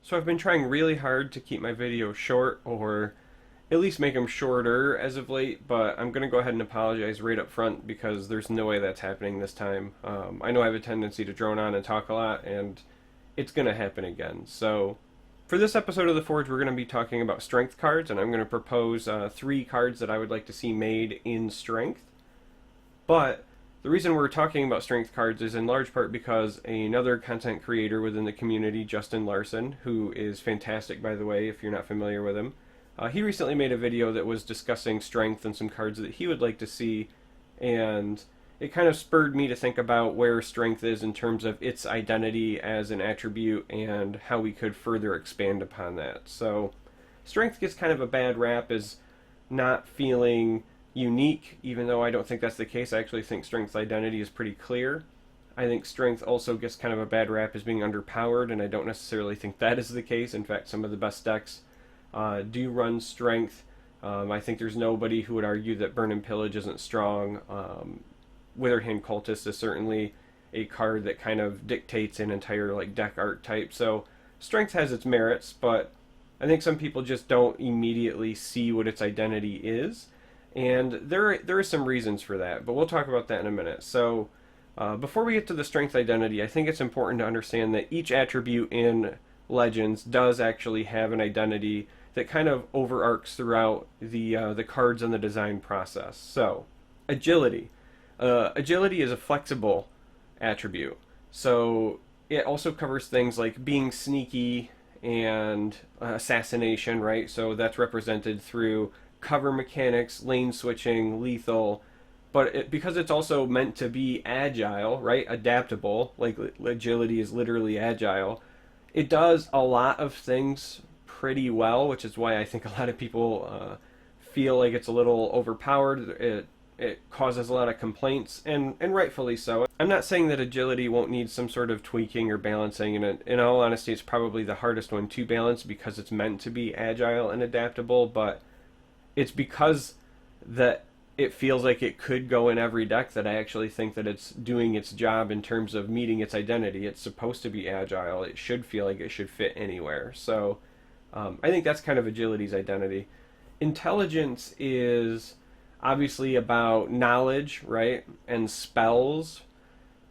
So I've been trying really hard to keep my videos short, or at least make them shorter as of late, but I'm going to go ahead and apologize right up front because there's no way that's happening this time. I know I have a tendency to drone on and talk a lot, and it's going to happen again. So for this episode of The Forge, we're going to be talking about strength cards, and I'm going to propose 3 cards that I would like to see made in strength. But the reason we're talking about strength cards is in large part because another content creator within the community, Justin Larson, who is fantastic, by the way, if you're not familiar with him, he recently made a video that was discussing strength and some cards that he would like to see, and it kind of spurred me to think about where strength is in terms of its identity as an attribute and how we could further expand upon that. So strength gets kind of a bad rap as not feeling unique, even though I don't think that's the case. I actually think strength's identity is pretty clear. I think strength also gets kind of a bad rap as being underpowered, and I don't necessarily think that is the case. In fact, some of the best decks do run strength. I think there's nobody who would argue that Burn and Pillage isn't strong. Witherhand Cultist is certainly a card that kind of dictates an entire deck archetype. So strength has its merits, but I think some people just don't immediately see what its identity is. And there are some reasons for that, but we'll talk about that in a minute. So before we get to the strength identity, I think it's important to understand that each attribute in Legends does actually have an identity that kind of overarches throughout the cards and the design process. So agility. Agility is a flexible attribute. So it also covers things like being sneaky and assassination, right? So that's represented through cover mechanics, lane switching, lethal, but because it's also meant to be agile, right? Adaptable, like agility is literally agile. It does a lot of things pretty well, which is why I think a lot of people feel like it's a little overpowered. It causes a lot of complaints, and rightfully so. I'm not saying that agility won't need some sort of tweaking or balancing, and in all honesty, it's probably the hardest one to balance because it's meant to be agile and adaptable, but it's because that it feels like it could go in every deck that I actually think that it's doing its job in terms of meeting its identity. It's supposed to be agile. It should feel like it should fit anywhere. So I think that's kind of agility's identity. Intelligence is obviously about knowledge, right? And spells.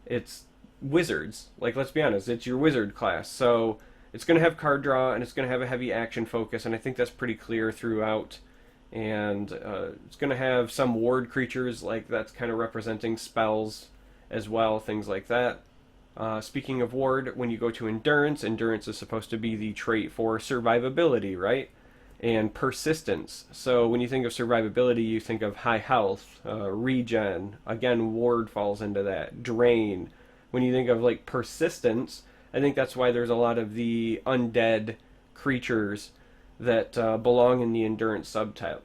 It's wizards. Let's be honest, it's your wizard class. So it's going to have card draw and it's going to have a heavy action focus, and I think that's pretty clear throughout. And it's going to have some ward creatures, that's kind of representing spells as well, things like that. Speaking of ward, when you go to endurance, endurance is supposed to be the trait for survivability, right? And persistence. So when you think of survivability, you think of high health, regen. Again, ward falls into that. Drain. When you think of persistence, I think that's why there's a lot of the undead creatures that belong in the endurance subtype,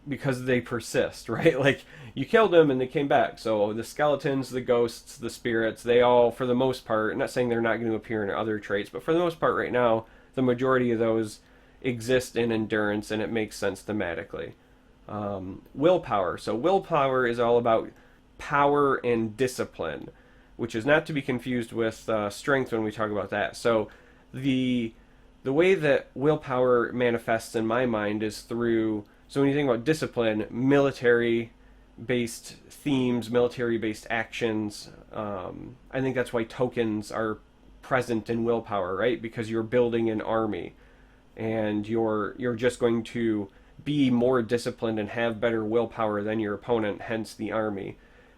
because they persist, right? You killed them and they came back. So the skeletons, the ghosts, the spirits, they all, for the most part, I'm not saying they're not going to appear in other traits, but for the most part right now, the majority of those exist in endurance, and it makes sense thematically. Willpower. So willpower is all about power and discipline, which is not to be confused with strength when we talk about that. So the way that willpower manifests in my mind is through, so when you think about discipline, military-based themes, military-based actions, I think that's why tokens are present in willpower, right? Because you're building an army, and you're just going to be more disciplined and have better willpower than your opponent, hence the army.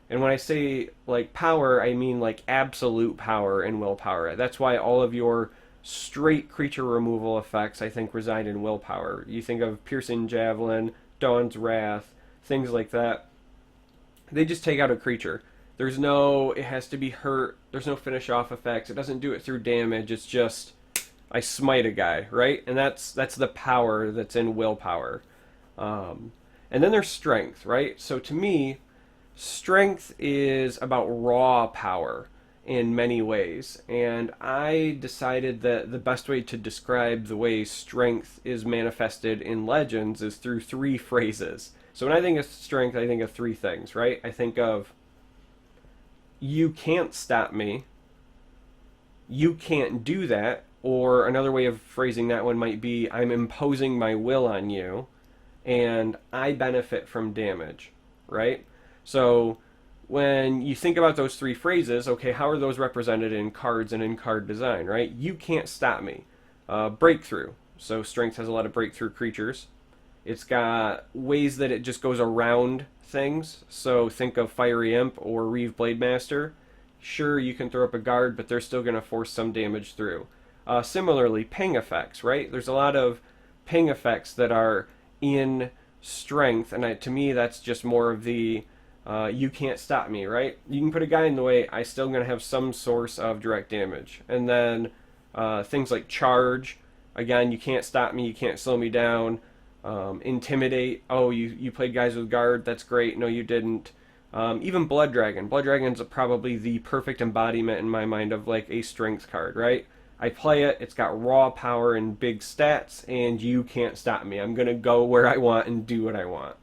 And when I say power, I mean absolute power and willpower. That's why all of your straight creature removal effects, I think, reside in willpower. You think of Piercing Javelin, Dawn's Wrath, things like that. They just take out a creature. There's no, it has to be hurt. There's no finish off effects. It doesn't do it through damage. It's just, I smite a guy, right? And that's the power that's in willpower. And then there's strength, right? So to me, strength is about raw power in many ways, and I decided that the best way to describe the way strength is manifested in Legends is through 3 phrases. So when I think of strength, I think of 3 things, right? I think of, you can't stop me, you can't do that, Or another way of phrasing that one might be, I'm imposing my will on you, and I benefit from damage, right? So when you think about those three phrases, okay, how are those represented in cards and in card design, right? You can't stop me. Breakthrough. So strength has a lot of breakthrough creatures. It's got ways that it just goes around things. So think of Fiery Imp or Reeve Blademaster. Sure, you can throw up a guard, but they're still going to force some damage through. Similarly, ping effects, right? There's a lot of ping effects that are in strength, and to me, that's just more of the you can't stop me, right? You can put a guy in the way, I still going to have some source of direct damage. And then things like charge, again, you can't stop me, you can't slow me down. Intimidate, oh, you played guys with guard, that's great, no you didn't. Even Blood Dragon. Blood Dragon's probably the perfect embodiment in my mind of like a strength card, right? I play it, it's got raw power and big stats, and you can't stop me. I'm going to go where I want and do what I want.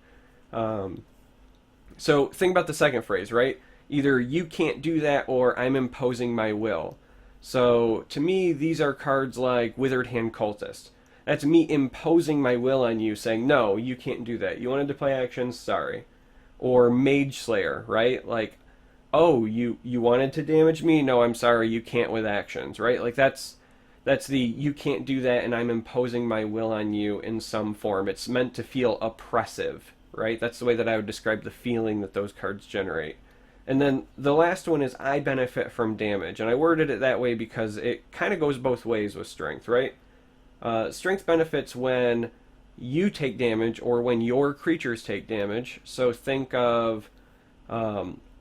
So think about the second phrase, right? Either you can't do that or I'm imposing my will. So to me, these are cards like Withered Hand Cultist. That's me imposing my will on you, saying, no, you can't do that. You wanted to play actions? Sorry. Or Mage Slayer, right? Like, oh, you wanted to damage me? No, I'm sorry, you can't with actions, right? Like that's the you can't do that and I'm imposing my will on you in some form. It's meant to feel oppressive, right? That's the way that I would describe the feeling that those cards generate. And then the last one is I benefit from damage. And I worded it that way because it kind of goes both ways with strength, right? Strength benefits when you take damage or when your creatures take damage. So think of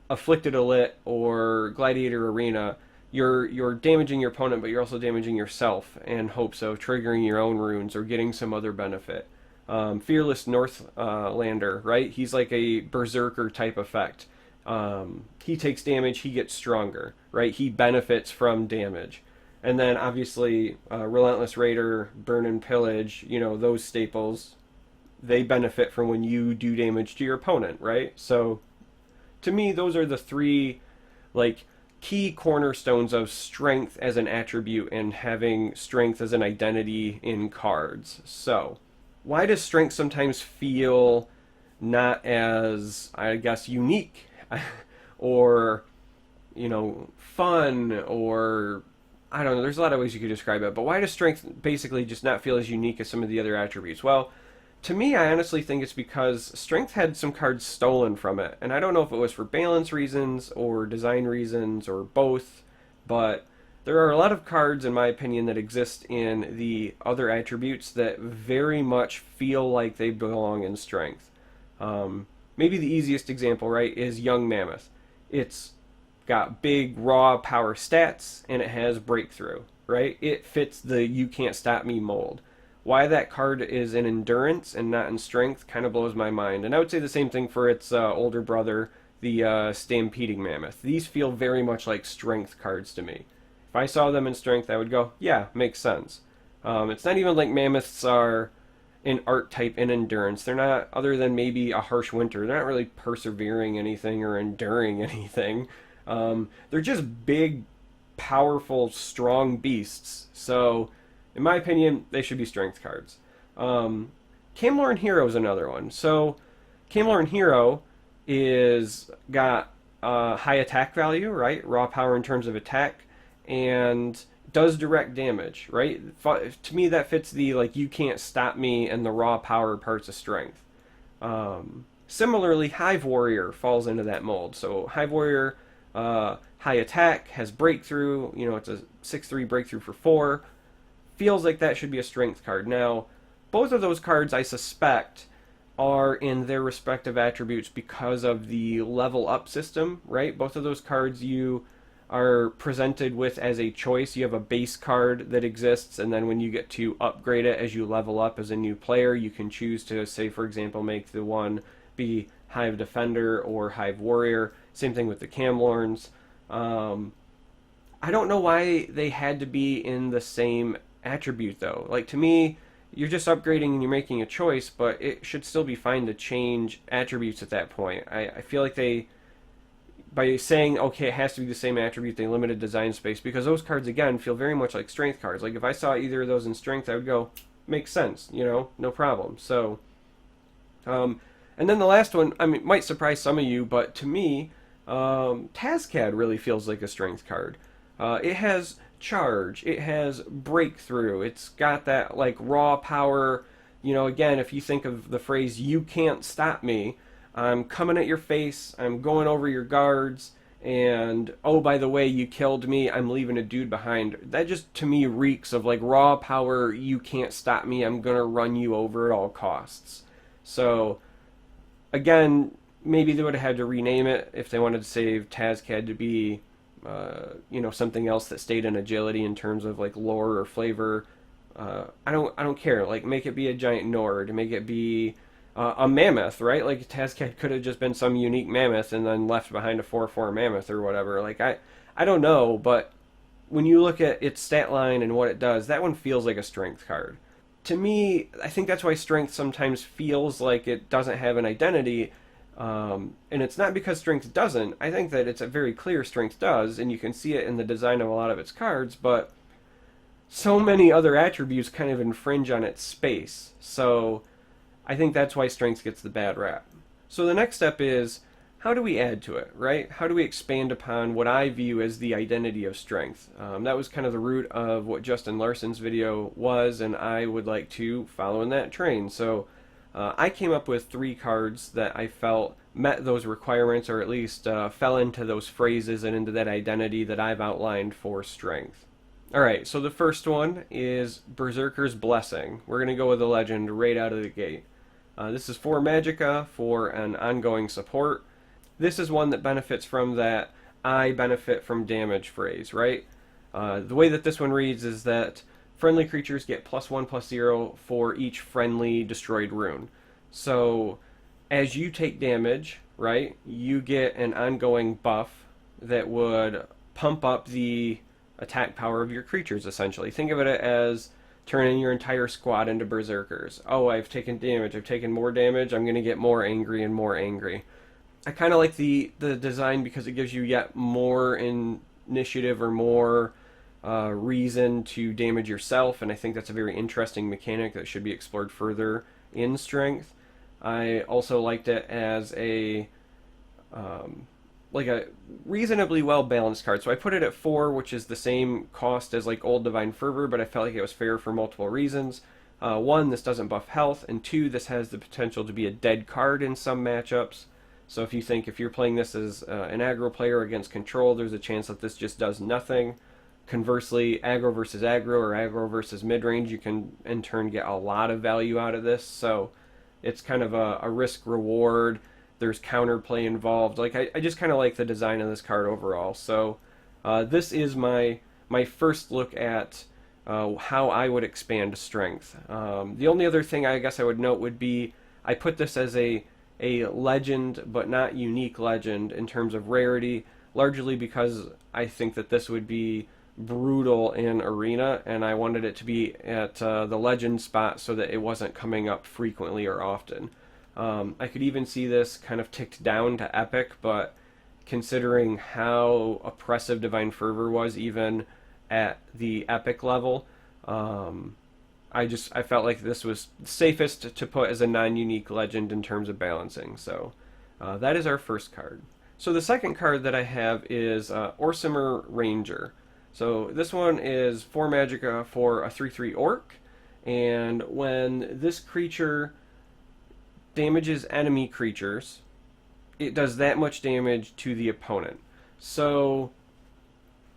Afflicted Elite or Gladiator Arena. You're damaging your opponent, but you're also damaging yourself in hopes of triggering your own runes or getting some other benefit. Fearless Northlander, right? He's like a Berserker type effect. He takes damage, he gets stronger, right? He benefits from damage. And then obviously Relentless Raider, Burn and Pillage, those staples, they benefit from when you do damage to your opponent, right? So to me, those are the three like key cornerstones of strength as an attribute and having strength as an identity in cards. So why does strength sometimes feel not as, I guess, unique or, fun, or I don't know, there's a lot of ways you could describe it, but why does strength basically just not feel as unique as some of the other attributes? Well, to me, I honestly think it's because strength had some cards stolen from it, and I don't know if it was for balance reasons or design reasons or both, but there are a lot of cards, in my opinion, that exist in the other attributes that very much feel like they belong in strength. Maybe the easiest example, right, is Young Mammoth. It's got big raw power stats and it has breakthrough, right? It fits the you can't stop me mold. Why that card is in endurance and not in strength kind of blows my mind. And I would say the same thing for its older brother, the Stampeding Mammoth. These feel very much like strength cards to me. If I saw them in strength, I would go, yeah, makes sense. It's not even like mammoths are an art type in endurance. They're not, other than maybe a Harsh Winter, they're not really persevering anything or enduring anything. They're just big, powerful, strong beasts. So, in my opinion, they should be strength cards. Camlorn Hero is another one. So, Camlorn Hero is got high attack value, right? Raw power in terms of attack, and does direct damage, right? To me, that fits the like you can't stop me and the raw power parts of strength. Similarly, Hive Warrior falls into that mold. So Hive Warrior, high attack, has breakthrough. It's a 6/3 breakthrough for 4. Feels like that should be a strength card. Now, both of those cards, I suspect, are in their respective attributes because of the level up system, right? Both of those cards you are presented with as a choice. You have a base card that exists, and then when you get to upgrade it as you level up as a new player, you can choose to, say, for example, make the one be Hive Defender or Hive Warrior. Same thing with the Camlorns. I don't know why they had to be in the same attribute, though. Like, to me, you're just upgrading and you're making a choice, but it should still be fine to change attributes at that point. I feel like by saying, okay, it has to be the same attribute, they limited design space, because those cards, again, feel very much like strength cards. Like, if I saw either of those in strength, I would go, makes sense, no problem. So, and then the last one, I mean, might surprise some of you, but to me, Tazcad really feels like a strength card. It has charge, it has breakthrough, it's got that, like, raw power. Again, if you think of the phrase, you can't stop me, I'm coming at your face, I'm going over your guards, and oh, by the way, you killed me, I'm leaving a dude behind. That just, to me, reeks of like raw power, you can't stop me, I'm gonna run you over at all costs. So, again, maybe they would have had to rename it if they wanted to save Tazcad to be, something else that stayed in agility in terms of like lore or flavor. I don't care. Like, make it be a giant Nord, make it be a mammoth, right? Like, Tazcad could have just been some unique mammoth and then left behind a 4/4 mammoth or whatever. Like, I don't know, but when you look at its stat line and what it does, that one feels like a strength card. To me, I think that's why strength sometimes feels like it doesn't have an identity. And it's not because strength doesn't. I think that it's a very clear strength does, and you can see it in the design of a lot of its cards, but so many other attributes kind of infringe on its space. So I think that's why strength gets the bad rap. So the next step is, how do we add to it, right? How do we expand upon what I view as the identity of strength? That was kind of the root of what Justin Larson's video was, and I would like to follow in that train. So I came up with 3 cards that I felt met those requirements, or at least fell into those phrases and into that identity that I've outlined for strength. Alright, so the first one is Berserker's Blessing. We're going to go with a legend right out of the gate. This is 4 Magicka for an ongoing support. This is one that benefits from that I benefit from damage phrase, right? The way that this one reads is that friendly creatures get +1/+0 for each friendly destroyed rune. So as you take damage, right, you get an ongoing buff that would pump up the attack power of your creatures, essentially. Think of it as turning your entire squad into berserkers. Oh, I've taken damage, I've taken more damage, I'm going to get more angry and more angry. I kind of like the design because it gives you yet more initiative or more reason to damage yourself, and I think that's a very interesting mechanic that should be explored further in strength. I also liked it as a reasonably well balanced card. So I put it at 4, which is the same cost as like Old Divine Fervor, but I felt like it was fair for multiple reasons. 1, this doesn't buff health, and 2, this has the potential to be a dead card in some matchups. So if you're playing this as an aggro player against control, there's a chance that this just does nothing. Conversely, aggro versus aggro or aggro versus mid-range, you can in turn get a lot of value out of this. So it's kind of a risk-reward. There's counterplay involved. Like, I just kind of like the design of this card overall. So this is my first look at how I would expand strength. The only other thing I guess I would note would be I put this as a legend, but not unique legend in terms of rarity, largely because I think that this would be brutal in Arena, and I wanted it to be at the legend spot so that it wasn't coming up frequently or often. I could even see this kind of ticked down to epic, but considering how oppressive Divine Fervor was even at the epic level, I felt like this was safest to put as a non-unique legend in terms of balancing. So that is our first card. So the second card that I have is Ormer Ranger. So this one is 4 Magicka for a 3/3 orc, and when this creature damages enemy creatures, it does that much damage to the opponent. So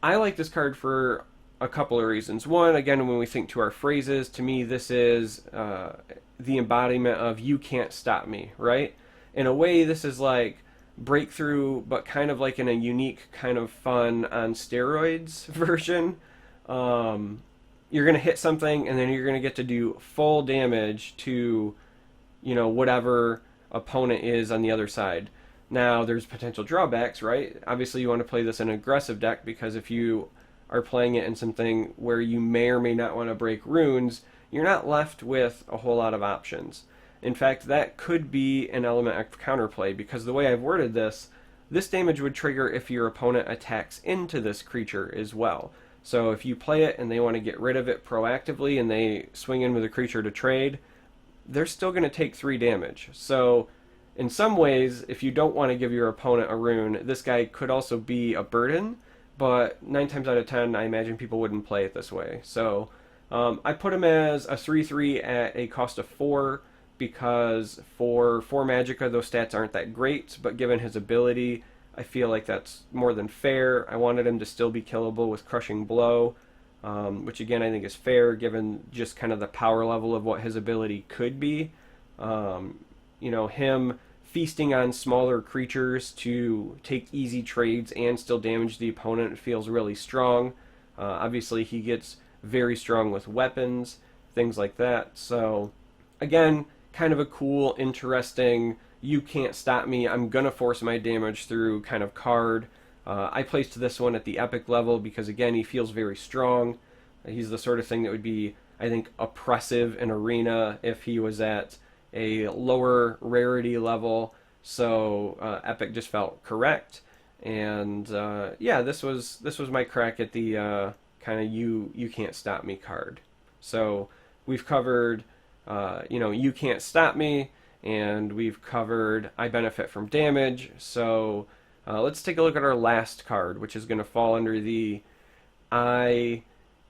I like this card for a couple of reasons. One, again, when we think to our phrases, to me this is the embodiment of you can't stop me, right? In a way, this is like breakthrough, but kind of like in a unique kind of fun on steroids version. You're going to hit something and then you're going to get to do full damage to whatever opponent is on the other side. Now there's potential drawbacks, right? Obviously you want to play this in an aggressive deck, because if you are playing it in something where you may or may not want to break runes, you're not left with a whole lot of options. In fact, that could be an element of counterplay, because the way I've worded this, this damage would trigger if your opponent attacks into this creature as well. So if you play it and they want to get rid of it proactively and they swing in with a creature to trade, they're still going to take 3 damage. So in some ways, if you don't want to give your opponent a rune, this guy could also be a burden, but 9 times out of 10, I imagine people wouldn't play it this way. So I put him as a 3/3 at a cost of 4, because for 4 Magicka, those stats aren't that great, but given his ability, I feel like that's more than fair. I wanted him to still be killable with Crushing Blow, which again I think is fair given just kind of the power level of what his ability could be. Him feasting on smaller creatures to take easy trades and still damage the opponent feels really strong. Obviously, he gets very strong with weapons, things like that. So, again, kind of a cool, interesting, you can't stop me, I'm going to force my damage through kind of card. I placed this one at the epic level because, again, he feels very strong. He's the sort of thing that would be, I think, oppressive in Arena if he was at a lower rarity level. So epic just felt correct. And this was my crack at the kind of you can't stop me card. So we've covered you can't stop me, and we've covered I benefit from damage. So let's take a look at our last card, which is going to fall under the I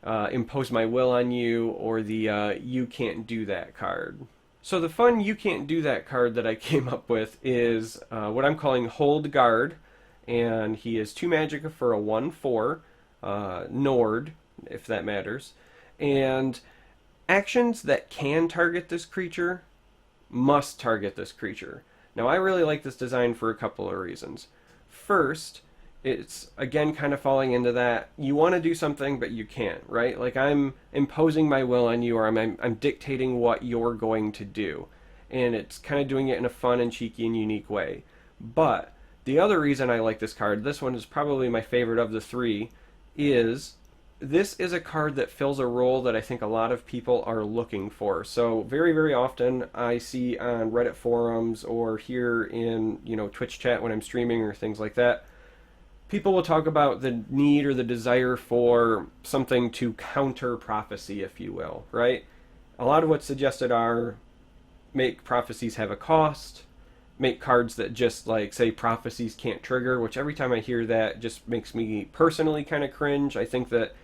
impose my will on you, or the you can't do that card. So the fun you can't do that card that I came up with is what I'm calling Hold Guard, and he is 2 Magicka for a 1/4, Nord, if that matters. And actions that can target this creature must target this creature. Now, I really like this design for a couple of reasons. First, it's, again, kind of falling into that you want to do something, but you can't, right? Like, I'm imposing my will on you, or I'm dictating what you're going to do. And it's kind of doing it in a fun and cheeky and unique way. But the other reason I like this card, this one is probably my favorite of the 3, is this is a card that fills a role that I think a lot of people are looking for. So very, very often I see on Reddit forums or here in Twitch chat when I'm streaming or things like that, people will talk about the need or the desire for something to counter prophecy, if you will, right? A lot of what's suggested are make prophecies have a cost, make cards that just say prophecies can't trigger, which every time I hear that just makes me personally kind of cringe. I think that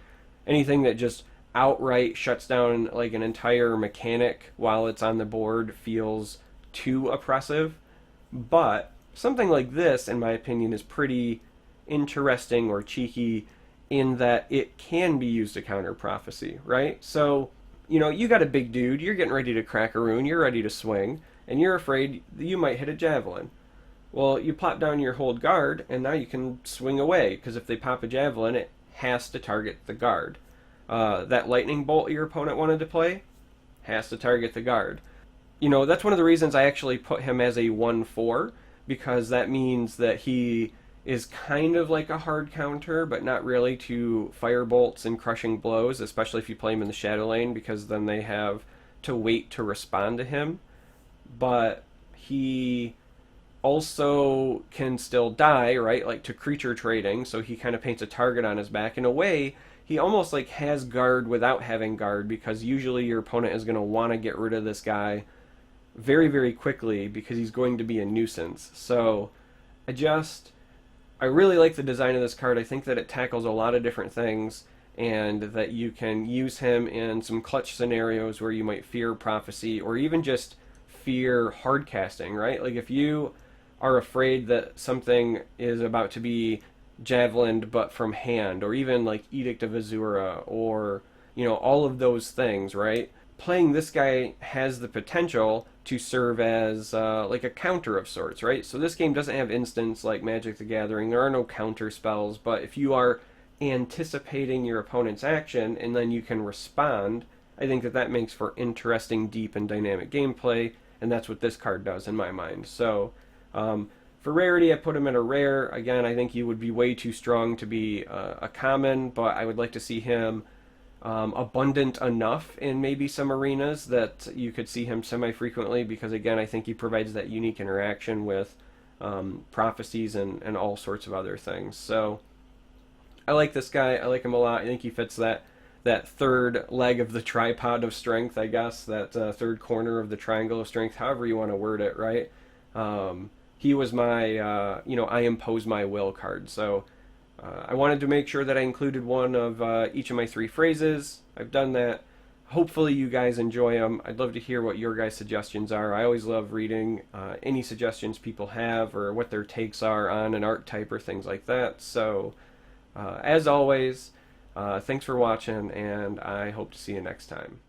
anything that just outright shuts down an entire mechanic while it's on the board feels too oppressive. But something like this, in my opinion, is pretty interesting or cheeky in that it can be used to counter prophecy, right? So, you got a big dude, you're getting ready to crack a rune, you're ready to swing, and you're afraid that you might hit a javelin. Well, you plop down your Hold Guard, and now you can swing away, because if they pop a javelin, it has to target the guard. That lightning bolt your opponent wanted to play has to target the guard. That's one of the reasons I actually put him as a 1/4, because that means that he is kind of like a hard counter, but not really, to fire bolts and crushing blows, especially if you play him in the shadow lane, because then they have to wait to respond to him. But he also can still die, right? To creature trading, so he kind of paints a target on his back. In a way, he almost has guard without having guard, because usually your opponent is going to want to get rid of this guy very, very quickly because he's going to be a nuisance. So I really like the design of this card. I think that it tackles a lot of different things, and that you can use him in some clutch scenarios where you might fear prophecy, or even just fear hard casting, right? If you are afraid that something is about to be javelined but from hand, or even Edict of Azura, or all of those things, right? Playing this guy has the potential to serve as a counter of sorts, right? So this game doesn't have instants like Magic the Gathering. There are no counter spells, but if you are anticipating your opponent's action and then you can respond, I think that makes for interesting, deep, and dynamic gameplay, and that's what this card does in my mind. So for rarity, I put him at a rare. Again, I think he would be way too strong to be a common, but I would like to see him abundant enough in maybe some arenas that you could see him semi-frequently, because again, I think he provides that unique interaction with prophecies and all sorts of other things. So I like this guy. I like him a lot. I think he fits that third leg of the tripod of strength, I guess, that third corner of the triangle of strength, however you want to word it, right? He was my, I impose my will card. So I wanted to make sure that I included one of each of my three phrases. I've done that. Hopefully you guys enjoy them. I'd love to hear what your guys' suggestions are. I always love reading any suggestions people have or what their takes are on an archetype or things like that. So, as always, thanks for watching, and I hope to see you next time.